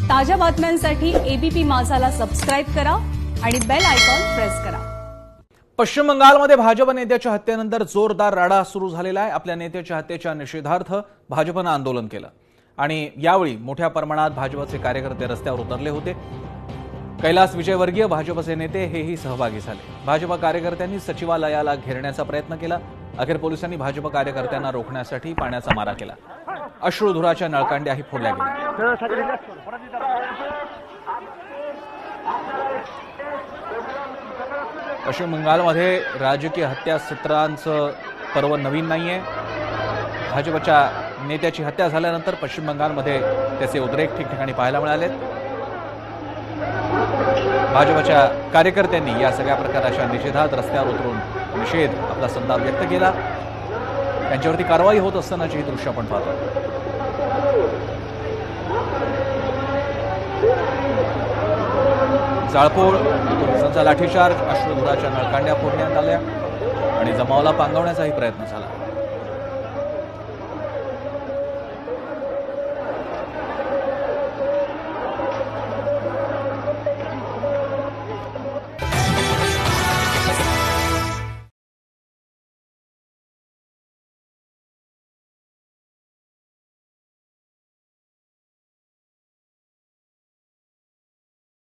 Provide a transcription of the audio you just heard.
ताज्या बातम्यांसाठी ABP माझाला subscribe करा आणि बेल आयकॉन प्रेस करा। पश्चिम बंगालमध्ये भाजप नेत्याच्या हत्येनंतर जोरदार राडा सुरू झालेला आहे। आपल्या नेत्याच्या हत्येच्या निषेधार्थ भाजपने आंदोलन केलं आणि यावेळी मोठ्या प्रमाणात भाजपचे कार्यकर्ते रस्त्यावर उतरले होते। कैलास विजयवर्गीय भाजपचे नेते हेही सहभागी झाले। भाजप कार्यकर्त्यांनी सचिवालयाला घेरण्याचा प्रयत्न केला। अखेर पोलिसांनी भाजप कार्यकर्त्यांना रोखण्यासाठी पाण्याचा मारा केला। अश्रुधुराच्या नळकांड्याही फोडल्या गेल्या। पश्चिम बंगालमध्ये राजकीय हत्या सत्रांचं पर्व नवीन नाहीये। भाजपच्या नेत्याची हत्या झाल्यानंतर पश्चिम बंगालमध्ये त्याचे उद्रेक ठिकठिकाणी पाहायला मिळाले। भाजपच्या कार्यकर्त्यांनी या सगळ्या प्रकाराच्या निषेधात रस्त्यावर उतरून निषेध आपला संताप व्यक्त केला। त्यांच्यावरती कारवाई होत असतानाची ही दृश्य आपण पाहतो। जाळपोळ, पोलिसांचा लाठीचार्ज, अश्रुधुराच्या नळकांड्या फोडण्यात आल्या आणि जमावाला पांगवण्याचाही प्रयत्न झाला।